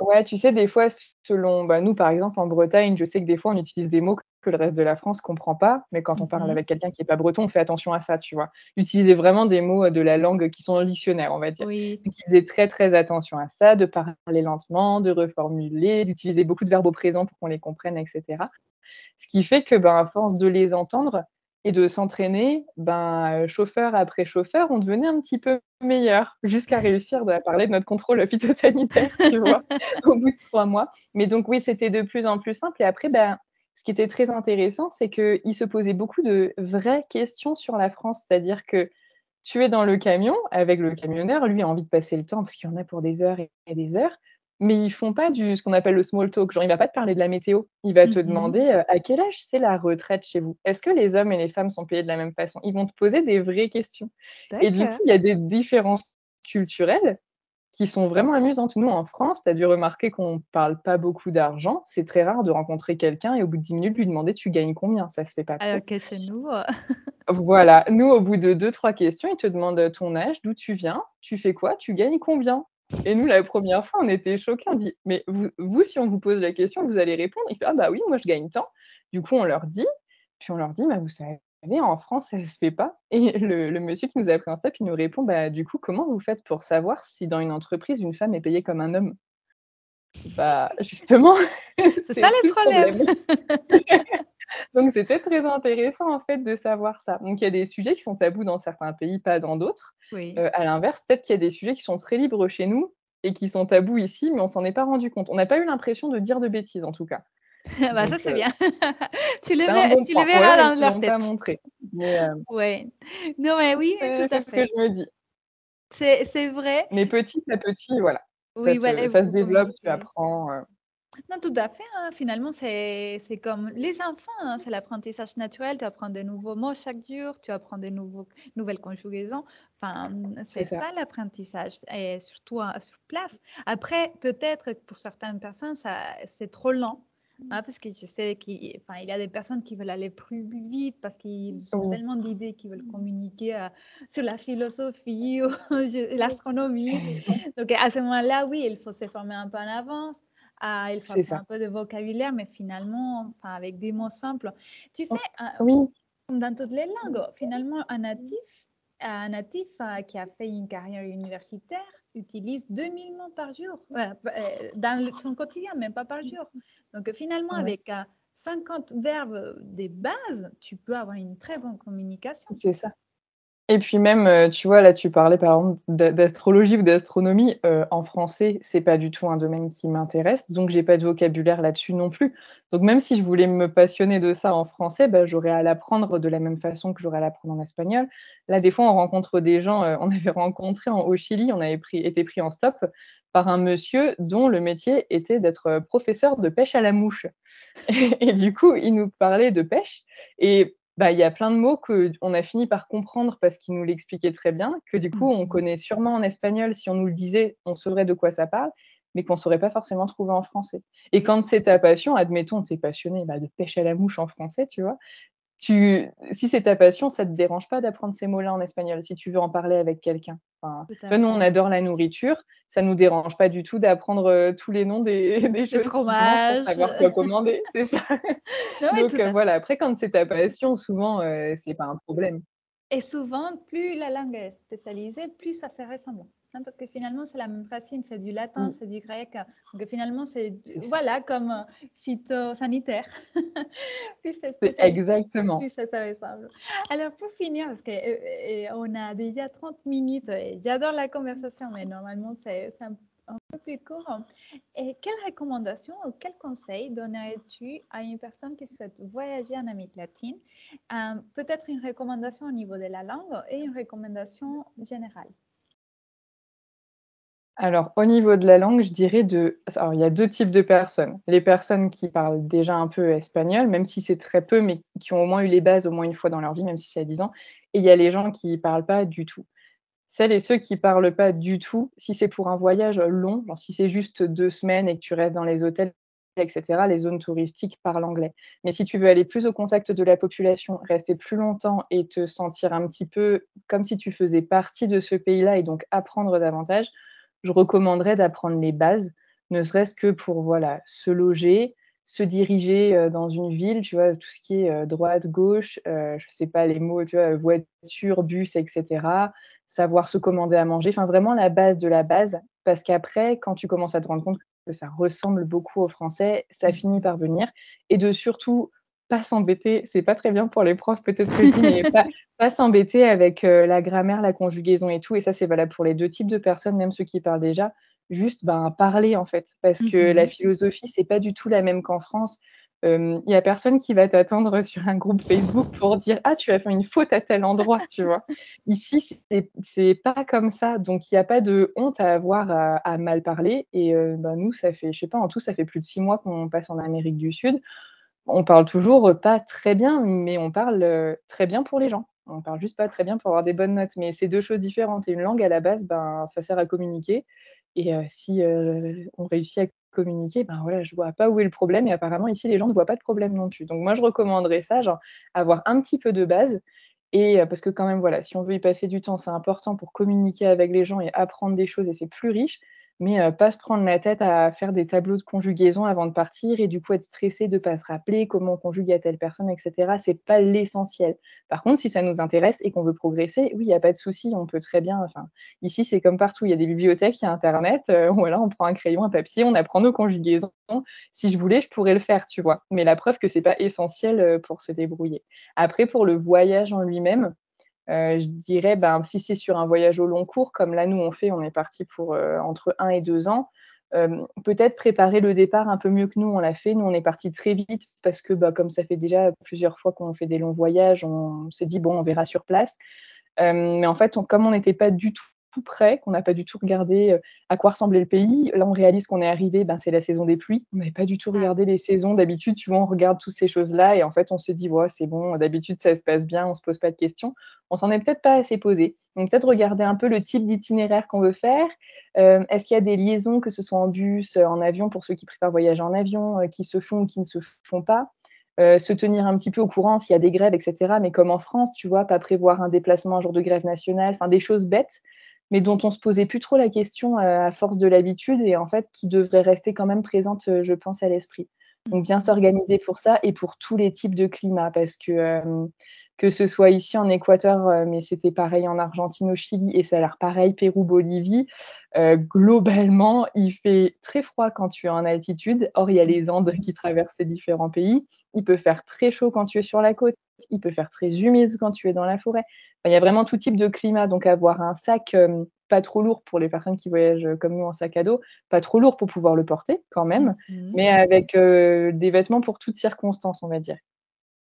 ouais, tu sais, des fois, selon bah, nous, par exemple, en Bretagne, je sais que des fois, on utilise des mots que le reste de la France comprend pas, mais quand on parle Mhm. avec quelqu'un qui est pas breton, on fait attention à ça, tu vois? Utiliser vraiment des mots, de la langue qui sont dans le dictionnaire, on va dire. Oui. Donc ils faisaient très, très attention à ça, de parler lentement, de reformuler, d'utiliser beaucoup de verbes au présent pour qu'on les comprenne et cetera. Ce qui fait que, ben, à force de les entendre et de s'entraîner, ben, chauffeur après chauffeur, on devenait un petit peu meilleur, jusqu'à réussir, bah, à parler de notre contrôle phytosanitaire, tu vois? Au bout de 3 mois. Mais donc oui, c'était de plus en plus simple et après, ben, ce qui était très intéressant, c'est qu'ils se posaient beaucoup de vraies questions sur la France. C'est-à-dire que tu es dans le camion avec le camionneur, lui a envie de passer le temps parce qu'il y en a pour des heures et des heures, mais ils font pas ce qu'on appelle le small talk, genre il va pas te parler de la météo, il va te Mhm. demander, «À quel âge c'est la retraite chez vous? Est-ce que les hommes et les femmes sont payés de la même façon?» Ils vont te poser des vraies questions et du coup, D'accord. il y a des différences culturelles qui sont vraiment amusantes. Nous, en France, tu as dû remarquer qu'on parle pas beaucoup d'argent. C'est très rare de rencontrer quelqu'un et au bout de 10 minutes, lui demander: «Tu gagnes combien?» Ça se fait pas Alors trop. que chez nous, Voilà, nous, au bout de 2-3 questions, ils te demandent, ton âge, d'où tu viens, tu fais quoi, tu gagnes combien? Et nous, la première fois, on était choqués, on dit: «Mais vous, si on vous pose la question, vous allez répondre?» Il fait: «Ah bah oui, moi je gagne tant». Du coup, on leur dit, puis on leur dit: «Bah, vous savez, en France, ça se fait pas». Et le monsieur qui nous a pris en stop, il nous répond: «Bah, du coup, comment vous faites pour savoir si dans une entreprise, une femme est payée comme un homme?» Bah, justement, c'est ça c'est le tout le problème. problème. Donc c'était très intéressant en fait de savoir ça. Donc il y a des sujets qui sont tabous dans certains pays, pas dans d'autres. Oui. À l'inverse, peut-être qu'il y a des sujets qui sont très libres chez nous et qui sont tabous ici, mais on s'en est pas rendu compte. On n'a pas eu l'impression de dire de bêtises en tout cas. Bah, ça, Donc c'est bien. c'est un bon Tu le point. Ouais, verras mais dans qu'ils leur l'ont pas tête. montré. Mais Ouais. Non, mais oui, tout c'est à ce que fait. je me dis. C'est vrai. Mais petit à petit, voilà, Oui, voilà, ça se vous développe, tu communiquez. apprends, Non, tout à fait, hein. Finalement, c'est comme les enfants, hein, c'est l'apprentissage naturel. Tu apprends de nouveaux mots chaque jour, tu apprends de nouvelles conjugaisons. Enfin, c'est c'est ça. ça l'apprentissage, et surtout sur place. Après, peut-être que pour certaines personnes, c'est trop lent. Hein, parce que je sais enfin, il y a des personnes qui veulent aller plus vite parce qu'ils ont Oui, tellement d'idées qu'ils veulent communiquer sur la philosophie ou l'astronomie. Donc, à ce moment-là, oui, il faut se former un peu en avance. Ah, il faut c'est apprendre ça. un peu de vocabulaire, mais finalement, enfin, avec des mots simples. Tu sais, Oui, comme dans toutes les langues, finalement, un natif qui a fait une carrière universitaire utilise 2000 mots par jour, dans son quotidien, même pas par jour. Donc, finalement, ouais, avec 50 verbes de base, tu peux avoir une très bonne communication. c'est ça. Et puis même, tu vois, là, tu parlais par exemple d'astrologie ou d'astronomie, en français, c'est pas du tout un domaine qui m'intéresse, donc j'ai pas de vocabulaire là-dessus non plus. Donc même si je voulais me passionner de ça en français, bah, j'aurais à l'apprendre de la même façon que j'aurais à l'apprendre en espagnol. Là, des fois, on rencontre des gens, on avait rencontré au Chili, on avait été pris en stop par un monsieur dont le métier était d'être, professeur de pêche à la mouche. Et du coup, il nous parlait de pêche et bah, il y a plein de mots qu'on a fini par comprendre parce qu'il nous l'expliquait très bien, que du coup, on Mhm. connaît sûrement en espagnol. Si on nous le disait, on saurait de quoi ça parle, mais qu'on saurait pas forcément trouver en français. Et Oui. quand c'est ta passion, admettons, tu es passionné, bah, de pêche à la mouche en français, tu vois? Si c'est ta passion, ça te dérange pas d'apprendre ces mots-là en espagnol, si tu veux en parler avec quelqu'un. Enfin, Tout tu à vois, nous, on fait. adore la nourriture, ça nous dérange pas du tout d'apprendre, tous les noms des des Le choses qui se mangent pour fromage. savoir quoi commander, c'est ça. Non, mais Donc tout à fait. voilà, après quand c'est ta passion, souvent, c'est pas un problème. Et souvent, plus la langue est spécialisée, plus ça se ressemble. Hein, parce que finalement, c'est la même racine, c'est du latin, Oui, c'est du grec. Donc finalement, c'est c'est ça. voilà comme phytosanitaire. Plus c'est C'est spécialisé, exactement. plus ça se ressemble. Alors pour finir, parce qu'on a déjà 30 minutes, et j'adore la conversation, mais normalement c'est un peu plus court. Et quelle recommandation ou quel conseil donnerais-tu à une personne qui souhaite voyager en Amérique latine? Peut-être une recommandation au niveau de la langue et une recommandation générale. Alors au niveau de la langue, je dirais alors il y a 2 types de personnes. Les personnes qui parlent déjà un peu espagnol, même si c'est très peu, mais qui ont au moins eu les bases au moins une fois dans leur vie, même si c'est à 10 ans, et il y a les gens qui parlent pas du tout. Celles et ceux qui parlent pas du tout, si c'est pour un voyage long, genre si c'est juste 2 semaines et que tu restes dans les hôtels et cetera, les zones touristiques parlent anglais. Mais si tu veux aller plus au contact de la population, rester plus longtemps et te sentir un petit peu comme si tu faisais partie de ce pays-là et donc apprendre davantage, je recommanderais d'apprendre les bases, ne serait-ce que pour, voilà, se loger, se diriger, dans une ville, tu vois? Tout ce qui est, droite, gauche, je sais pas les mots, tu vois? Voiture, bus et cetera, savoir se commander à manger, enfin vraiment la base de la base. Parce qu'après, quand tu commences à te rendre compte que ça ressemble beaucoup au français, ça finit Mhm. par venir et de surtout pas s'embêter, c'est pas très bien pour les profs peut-être que je dis, mais pas s'embêter avec, la grammaire, la conjugaison et tout et ça, c'est valable pour les 2 types de personnes, même ceux qui parlent déjà. Juste, ben, parler en fait, parce que la Mhm. philosophie, c'est pas du tout la même qu'en France. Il y a personne qui va t'attendre sur un groupe Facebook pour dire: «Ah, tu as fait une faute à tel endroit», tu vois? Ici, c'est pas comme ça, donc il y a pas de honte à avoir à mal parler et bah, nous, ça fait, je sais pas, en tout, ça fait plus de 6 mois qu'on passe en Amérique du Sud. On parle toujours, pas très bien, mais on parle, très bien pour les gens. On parle juste pas très bien pour avoir des bonnes notes, mais c'est 2 choses différentes et une langue à la base, ben, ça sert à communiquer et si, on réussit à communiquer, ben, voilà, je vois pas où est le problème et apparemment ici, les gens ne voient pas de problème non plus. Donc moi, je recommanderais ça, genre avoir un petit peu de base et parce que quand même, voilà, si on veut y passer du temps, c'est important pour communiquer avec les gens et apprendre des choses et c'est plus riche, mais pas se prendre la tête à faire des tableaux de conjugaison avant de partir et du coup être stressé de pas se rappeler comment on conjugue à telle personne et cetera. C'est pas l'essentiel. Par contre, si ça nous intéresse et qu'on veut progresser, oui, il y a pas de souci, on peut très bien enfin, ici, c'est comme partout, il y a des bibliothèques, il y a internet, voilà, on prend un crayon, un papier, on apprend nos conjugaisons. Si je voulais, je pourrais le faire, tu vois? Mais la preuve que c'est pas essentiel, pour se débrouiller. Après pour le voyage en lui-même, je dirais, ben, si c'est sur un voyage au long cours, comme là, nous, on fait, on est parti pour, entre 1 et 2 ans, peut-être préparer le départ un peu mieux que nous, on l'a fait. Nous, on est partis très vite parce que, bah, comme ça fait déjà plusieurs fois qu'on fait des longs voyages, on s'est dit: «Bon, on verra sur place». Mais en fait, comme on n'était pas du tout prêt, qu'on n'a pas du tout regardé, à quoi ressemblait le pays, là, on réalise qu'on est arrivé, ben, c'est la saison des pluies. On n'avait pas du tout Ah, regardé les saisons. D'habitude, tu vois, on regarde toutes ces choses-là et en fait, on se dit: «Ouais, c'est bon, d'habitude, ça se passe bien, on se pose pas de questions». On s'en est peut-être pas assez posé. Donc peut-être regarder un peu le type d'itinéraire qu'on veut faire. Est-ce qu'il y a des liaisons, que ce soit en bus, en avion, pour ceux qui préfèrent voyager en avion, qui se font ou qui ne se font pas? Se tenir un petit peu au courant s'il y a des grèves et cetera, mais comme en France, tu vois? Pas prévoir un déplacement un jour de grève nationale, enfin des choses bêtes, mais dont on se posait plus trop la question, à force de l'habitude et en fait qui devraient rester quand même présentes, je pense à l'esprit. Donc bien mmh. s'organiser pour ça et pour tous les types de climats parce que ce soit ici en Équateur, mais c'était pareil en Argentine, au Chili et ça a l'air pareil Pérou, Bolivie, globalement, il fait très froid quand tu es en altitude. Or, il y a les Andes qui traversent ces différents pays. Il peut faire très chaud quand tu es sur la côte, il peut faire très humide quand tu es dans la forêt. Enfin, il y a vraiment tout type de climat, donc avoir un sac, pas trop lourd pour les personnes qui voyagent, comme nous en sac à dos, pas trop lourd pour pouvoir le porter quand Mmh même, mh. mais avec, des vêtements pour toutes circonstances, on va dire.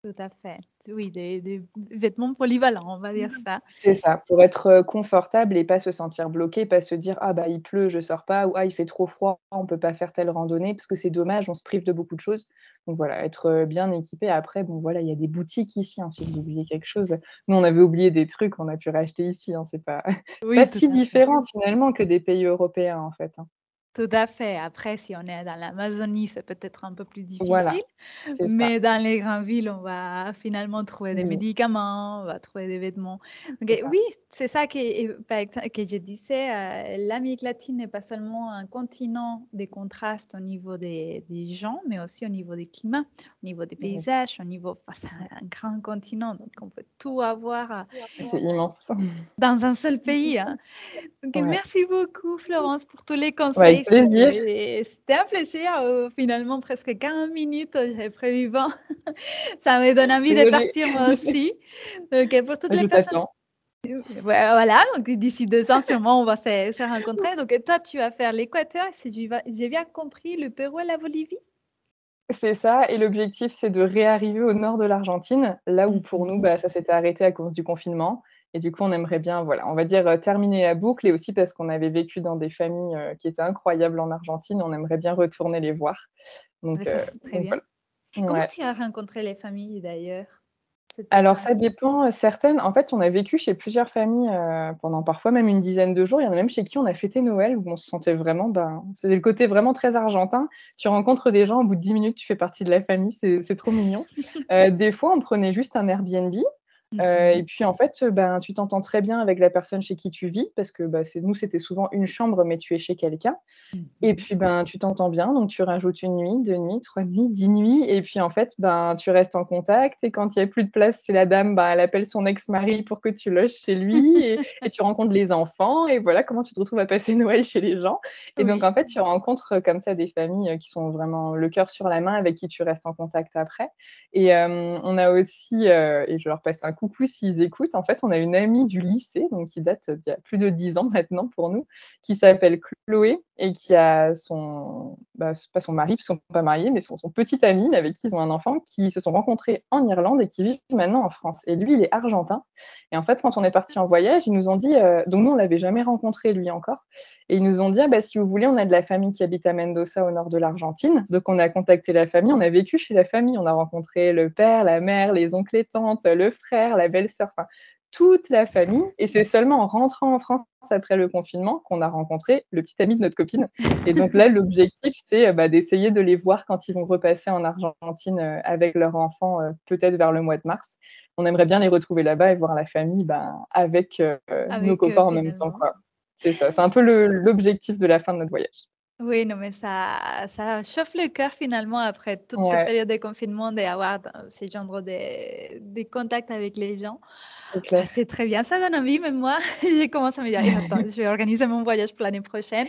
Tout à fait. Oui, des vêtements polyvalents, on va dire ça. C'est ça, pour être, confortable et pas se sentir bloqué, pas se dire: «Ah bah, il pleut, je sors pas» ou «Ah, il fait trop froid, on peut pas faire telle randonnée», parce que c'est dommage, on se prive de beaucoup de choses. Donc voilà, être, bien équipé. Après, bon voilà, il y a des boutiques ici, hein, si vous oubliez quelque chose. Nous, on avait oublié des trucs, on a pu racheter ici, hein, c'est pas c'est pas Oui, tout si à fait. différent finalement que des pays européens, en fait, hein. Tout à fait. Après, si on est dans l'Amazonie, c'est peut-être un peu plus difficile, Voilà, c'est ça. mais dans les grandes villes, on va finalement trouver des Oui, médicaments, on va trouver des vêtements. Donc, c'est ça. oui, c'est ça par exemple, que je disais, l'Amérique latine n'est pas seulement un continent des contrastes au niveau des gens, mais aussi au niveau des climats, au niveau des Mmh. paysages, au niveau, enfin, c'est Ouais, un grand continent, donc on peut tout avoir c'est immense. dans un seul pays, hein. Donc, Ouais. merci beaucoup Florence pour tous les Ouais, avec conseils. plaisir. C'était un plaisir, finalement presque 40 minutes, j'avais prévu 20. Ça me donne envie de Désolée, partir moi aussi. Donc, pour toutes les je personnes t'attends. voilà, donc d'ici 2 ans sûrement on va se rencontrer. Donc, toi tu vas faire l'Équateur, si j'ai bien compris, le Pérou et la Bolivie? C'est ça et l'objectif, c'est de réarriver au nord de l'Argentine, là où pour nous, Mmh. bah, ça s'était arrêté à cause du confinement et du coup, on aimerait bien, voilà, on va dire, terminer la boucle et aussi parce qu'on avait vécu dans des familles, qui étaient incroyables en Argentine, on aimerait bien retourner les voir. Bah, Donc ça c'est très bien. voilà. Comment Ouais. tu as rencontré les familles d'ailleurs? C'était Alors sur ça dépend, certaines en fait, on a vécu chez plusieurs familles, pendant parfois même une dizaine de jours. Il y en a même chez qui on a fêté Noël, où on se sentait vraiment, ben, c'était le côté vraiment très argentin. Tu rencontres des gens, au bout de 10 minutes, tu fais partie de la famille, c'est trop mignon. Des fois, on prenait juste un Airbnb, et Mmh. puis en fait, ben, tu t'entends très bien avec la personne chez qui tu vis parce que, bah, c'était souvent une chambre, mais tu es chez quelqu'un. Et Mmh. puis, ben, tu t'entends bien, donc tu rajoutes 1 nuit, 2 nuits, 3 nuits, 10 nuits et puis, en fait, ben, tu restes en contact et quand il y a plus de place chez la dame, ben, elle appelle son ex-mari pour que tu loges chez lui et tu rencontres les enfants et voilà comment tu te retrouves à passer Noël chez les gens et donc, Oui. en fait, tu rencontres, comme ça des familles, qui sont vraiment le cœur sur la main, avec qui tu restes en contact après et on a aussi, et je leur passe un coucou s'ils écoutent, en fait, on a une amie du lycée, donc qui date d'il y a plus de 10 ans maintenant pour nous, qui s'appelle Chloé et qui a son bah, c'est pas son mari, puisqu'ils sont pas mariés, mais son petit ami, mais avec qui ils ont un enfant, qui se sont rencontrés en Irlande et qui vivent maintenant en France. Et lui, il est argentin. Et en fait, quand on est partis en voyage, ils nous ont dit, donc nous, on l'avait jamais rencontré lui encore, et ils nous ont dit: «Ah bah, si vous voulez, on a de la famille qui habite à Mendoza, au nord de l'Argentine». Donc on a contacté la famille, on a vécu chez la famille, on a rencontré le père, la mère, les oncles et tantes, le frère, la belle-sœur, enfin toute la famille. Et c'est seulement en rentrant en France après le confinement qu'on a rencontré le petit ami de notre copine. Et donc là, l'objectif, c'est d'essayer de les voir quand ils vont repasser en Argentine avec leur enfant, peut-être vers le mois de mars. On aimerait bien les retrouver là-bas et voir la famille avec nos Avec eux copains en même temps, finalement. quoi. C'est ça, c'est un peu l'objectif de la fin de notre voyage. Oui, non, mais ça chauffe le cœur finalement après toute cette Ouais, période de confinement d'avoir ce genre de contact avec les gens. c'est Ah, clair. c'est très bien, ça donne envie, même moi, j'ai commencé à me dire, eh, attends, je vais organiser mon voyage pour l'année prochaine.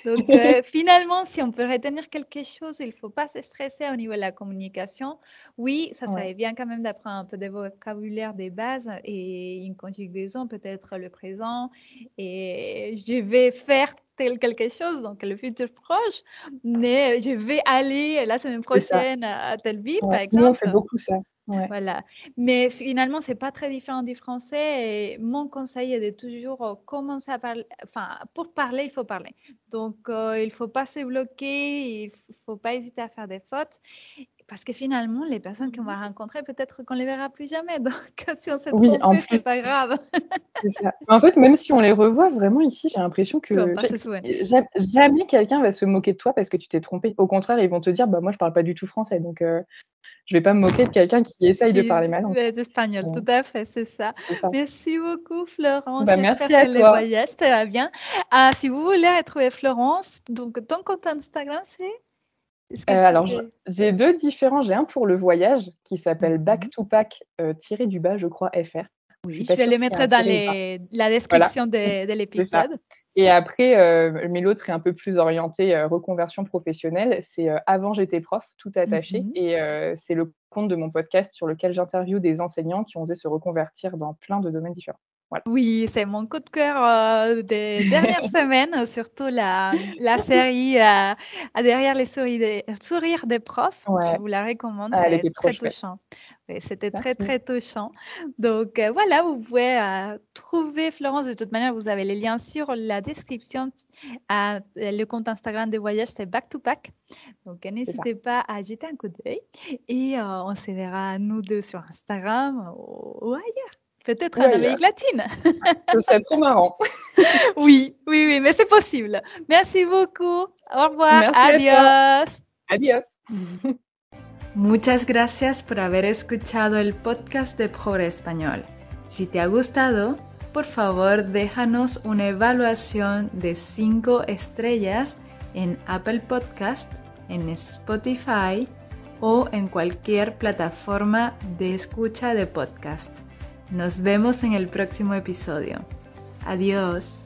Donc, finalement, si on peut retenir quelque chose, il ne faut pas se stresser au niveau de la communication. Oui, ça Ouais. serait bien quand même d'apprendre un peu de vocabulaire des bases et une conjugaison, peut-être le présent. Et je vais faire tel quelque chose, donc le futur proche, mais je vais aller la semaine C'est ça, prochaine à telle ville, par ouais. Nous, on fait exemple. beaucoup ça. Ouais. Voilà. Mais finalement, c'est pas très différent du français. Et mon conseil est de toujours commencer à parler. Enfin, pour parler, il faut parler. Donc, il faut pas se bloquer. Il faut pas hésiter à faire des fautes. Parce que finalement, les personnes qu'on va rencontrer, peut-être qu'on les verra plus jamais. Donc, si on s'est Oui, en trompé, c'est plus, pas grave. c'est ça. En fait, même si on les revoit, vraiment ici, j'ai l'impression Tu vas que passer souvent. jamais quelqu'un va se moquer de toi parce que tu t'es trompé. Au contraire, ils vont te dire: «Bah, moi, je parle pas du tout français, donc je vais pas me moquer de quelqu'un qui essaye de Qui parler ma langue». va être espagnol, tout à fait, c'est ça. C'est ça. Merci beaucoup, Florence. Bah, merci J'espère à que le toi. voyage te va bien. Ah, si vous voulez retrouver Florence, donc ton compte Instagram, c'est? Est-ce que tu Alors peux? j'ai 2 différents. J'ai un pour le voyage qui s'appelle Mhm. Back to Pack, tiré du bas, je crois, FR. Je suis Oui, pas je vais sûre le s'il y a mettre un dans tiré ou pas. la Voilà, description de c'est ça. l'épisode. Et après, mais l'autre est un peu plus orienté, reconversion professionnelle. C'est, Avant j'étais prof, tout attaché Mhm. et c'est le compte de mon podcast sur lequel j'interviewe des enseignants qui ont osé se reconvertir dans plein de domaines différents. Voilà. Oui, c'est mon coup de cœur des dernières semaines, surtout la série Derrière les sourires des profs. Je Ouais, vous la recommande, ah, elle c'est était trop très chouette. touchant. Oui, c'était très, Merci. très touchant. Donc voilà, vous pouvez trouver Florence. De toute manière, vous avez les liens sur la description. Le compte Instagram des voyages, c'est Back to Pack. Donc C'est ça. n'hésitez pas à jeter un coup d'œil. Et on se verra nous deux sur Instagram ou ailleurs. Peut-être Ou en ailleurs. Amérique latine. Ce serait trop marrant. Oui, oui, oui, mais c'est possible. Merci beaucoup. Au revoir. Merci à toi. Adiós. Adios. Muchas gracias por haber escuchado el podcast de Progre Español. Si te ha gustado, por favor déjanos una evaluación de 5 estrellas en Apple Podcast, en Spotify o en cualquier plataforma de escucha de podcast. Nos vemos en el próximo episodio. Adiós.